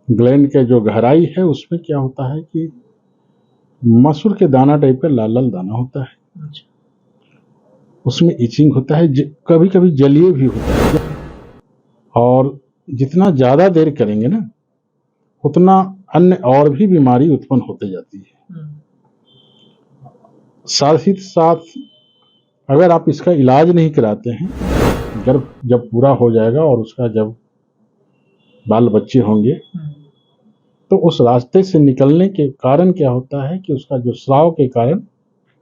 Gland के जो गहराई है उसमें क्या होता है कि मसूर के दाना टाइप का लाल लाल दाना होता है। अच्छा। उसमें इचिंग होता है, कभी कभी जलीय भी होता है। और जितना ज़्यादा देर करेंगे ना उतना अन्य और भी बीमारी उत्पन्न होते जाती है। साथ ही साथ अगर आप इसका इलाज नहीं कराते हैं, गर्भ जब पूरा हो जाएगा और उसका जब बाल बच्चे होंगे तो उस रास्ते से निकलने के कारण क्या होता है कि उसका जो स्राव के कारण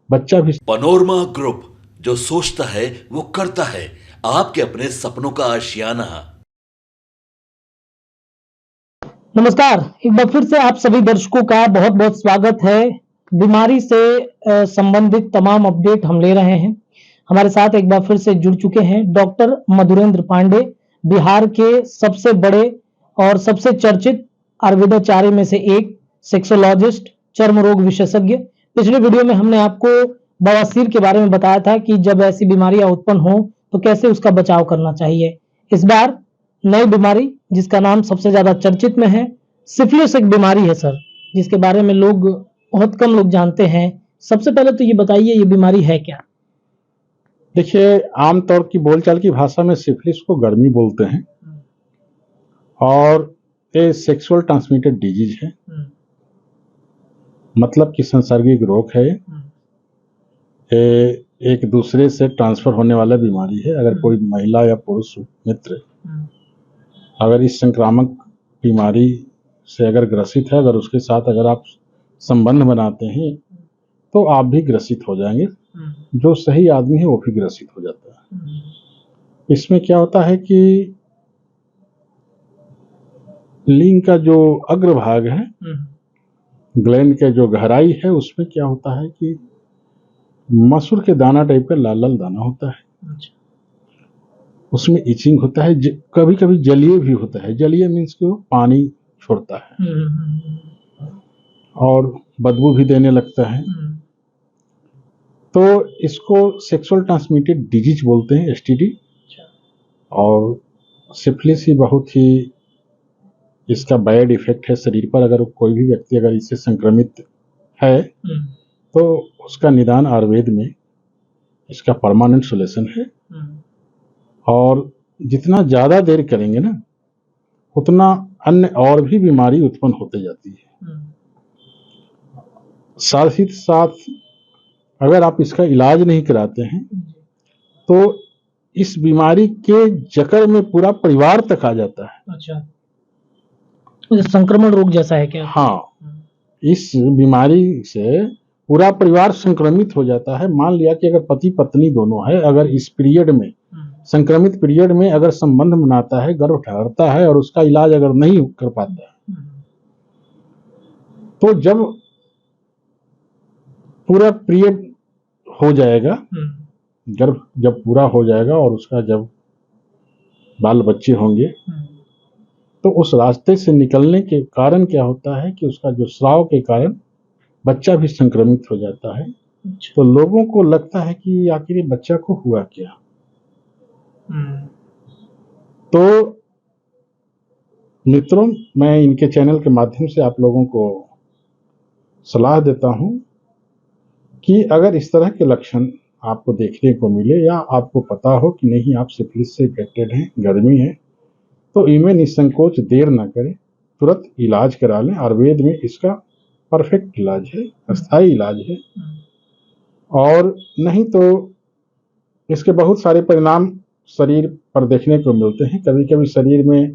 बच्चा भी। पनोरमा ग्रुप, जो सोचता है वो करता है। आपके अपने सपनों का आशियाना। नमस्कार, एक बार फिर से आप सभी दर्शकों का बहुत बहुत स्वागत है। बीमारी से संबंधित तमाम अपडेट हम ले रहे हैं। हमारे साथ एक बार फिर से जुड़ चुके हैं डॉक्टर मधुरेंद्र पांडे, बिहार के सबसे बड़े और सबसे चर्चित आयुर्वेदाचार्य में से एक, सेक्सोलॉजिस्ट, चर्म रोग विशेषज्ञ। पिछले वीडियो में हमने आपको बवासीर के बारे में बताया था कि जब ऐसी बीमारियां उत्पन्न हो तो कैसे उसका बचाव करना चाहिए। इस बार नई बीमारी जिसका नाम सबसे ज्यादा चर्चित में है, सिफिलिस एक बीमारी है सर, जिसके बारे में लोग बहुत कम लोग जानते हैं। सबसे पहले तो ये बताइए, ये बीमारी है क्या? देखिए, आमतौर की बोलचाल की भाषा में सिफिलिस को गर्मी बोलते हैं और ये सेक्सुअल ट्रांसमिटेड डिजीज है। मतलब कि सांसर्गिक रोग है। ये एक दूसरे से ट्रांसफर होने वाला बीमारी है। अगर कोई महिला या पुरुष मित्र अगर इस संक्रामक बीमारी से अगर ग्रसित है, अगर उसके साथ अगर आप संबंध बनाते हैं तो आप भी ग्रसित हो जाएंगे। जो सही आदमी है वो भी ग्रसित हो जाता है। इसमें क्या होता है कि लिंग का जो अग्रभाग है, ग्लैंड के जो गहराई है उसमें क्या होता है कि मसूर के दाना टाइप का लाल लाल दाना होता है। अच्छा। उसमें इचिंग होता है, कभी कभी जलीय भी होता है। जलीय मीन्स कि वो पानी छोड़ता है और बदबू भी देने लगता है। तो इसको सेक्सुअल ट्रांसमिटेड डिजीज बोलते हैं, एसटीडी। और सिफिलिस ही बहुत ही इसका बैड इफेक्ट है शरीर पर। अगर कोई भी व्यक्ति अगर इससे संक्रमित है तो उसका निदान आयुर्वेद में इसका परमानेंट सॉल्यूशन है। और जितना ज़्यादा देर करेंगे ना उतना अन्य और भी बीमारी उत्पन्न होते जाती है। साथ ही साथ अगर आप इसका इलाज नहीं कराते हैं तो इस बीमारी के जकड़ में पूरा परिवार तक आ जाता है। अच्छा, तो संक्रमण रोग जैसा है क्या? हाँ, इस बीमारी से पूरा परिवार संक्रमित हो जाता है। मान लिया कि अगर पति पत्नी दोनों है, अगर इस पीरियड में संक्रमित पीरियड में अगर संबंध बनाता है, गर्भ ठहरता है और उसका इलाज अगर नहीं कर पाता है तो जब पूरा पीरियड हो जाएगा, गर्भ जब पूरा हो जाएगा और उसका जब बाल बच्चे होंगे तो उस रास्ते से निकलने के कारण क्या होता है कि उसका जो स्राव के कारण बच्चा भी संक्रमित हो जाता है। तो लोगों को लगता है कि आखिर ये बच्चा को हुआ क्या। तो मित्रों, मैं इनके चैनल के माध्यम से आप लोगों को सलाह देता हूं कि अगर इस तरह के लक्षण आपको देखने को मिले या आपको पता हो कि नहीं आप सिफिलिस से इन्फेक्टेड हैं, गर्मी है, तो इनमें निसंकोच देर ना करें, तुरंत इलाज करा लें। आयुर्वेद में इसका परफेक्ट इलाज है, अस्थायी इलाज है। और नहीं तो इसके बहुत सारे परिणाम शरीर पर देखने को मिलते हैं। कभी कभी शरीर में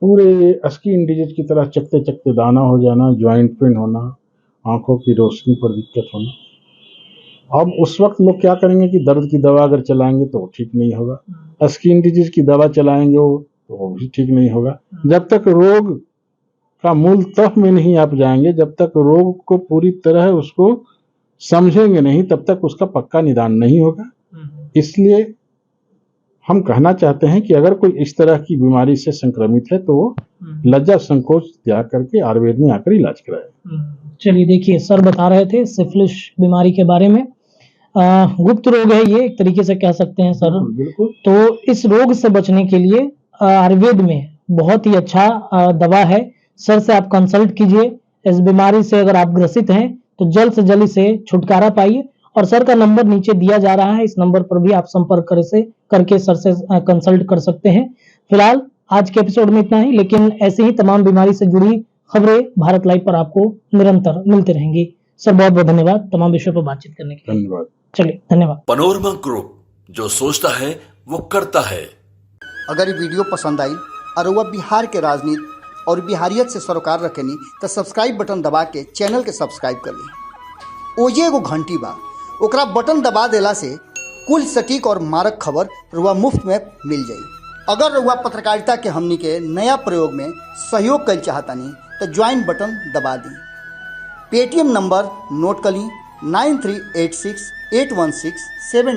पूरे स्किन डिजीज की तरह चकते चकते दाना हो जाना, ज्वाइंट पेन होना, आंखों की रोशनी पर दिक्कत होना। अब उस वक्त लोग क्या करेंगे कि दर्द की दवा अगर चलाएंगे तो वो ठीक नहीं होगा, स्किन डिजीज की दवा चलाएंगे वो भी ठीक नहीं होगा। जब तक रोग का मूल तह में नहीं आप जाएंगे, जब तक रोग को पूरी तरह उसको समझेंगे नहीं, तब तक उसका पक्का निदान नहीं होगा। इसलिए हम कहना चाहते हैं कि अगर कोई इस तरह की बीमारी से संक्रमित है तो वो लज्जा संकोच त्याग करके आयुर्वेद में आकर इलाज कराए। चलिए, देखिए सर बता रहे थे सिफिलिस बीमारी के बारे में। गुप्त रोग है ये, एक तरीके से कह सकते हैं सर। बिल्कुल। तो इस रोग से बचने के लिए आयुर्वेद में बहुत ही अच्छा दवा है सर से आप कंसल्ट कीजिए। इस बीमारी से अगर आप ग्रसित हैं तो जल्द से जल्द इसे छुटकारा पाइए और सर का नंबर नीचे दिया जा रहा है, इस नंबर पर भी आप संपर्क करके सर से कंसल्ट कर सकते हैं। फिलहाल आज के एपिसोड में इतना ही, लेकिन ऐसे ही तमाम बीमारी से जुड़ी खबरें भारत लाइव पर आपको निरंतर मिलती रहेंगी। सर बहुत बहुत धन्यवाद तमाम विषयों पर बातचीत करने के लिए। धन्यवाद। चलिए धन्यवाद। पनोरमा ग्रुप, जो सोचता है वो करता है। अगर ये वीडियो पसंद आई और वह बिहार के राजनीति और बिहारियत से सरोकार रखेनी तो सब्सक्राइब बटन दबा के चैनल के सब्सक्राइब कर ली। ओजे एगो घंटी बा, ओकरा बटन दबा देला से कुल सटीक और मारक खबर रुआ मुफ्त में मिल जाई। अगर रुआ पत्रकारिता के हमनी के नया प्रयोग में सहयोग कर चाहतानी तो ज्वाइन बटन दबा दी। पेटीएम नंबर नोट कर ली 93868167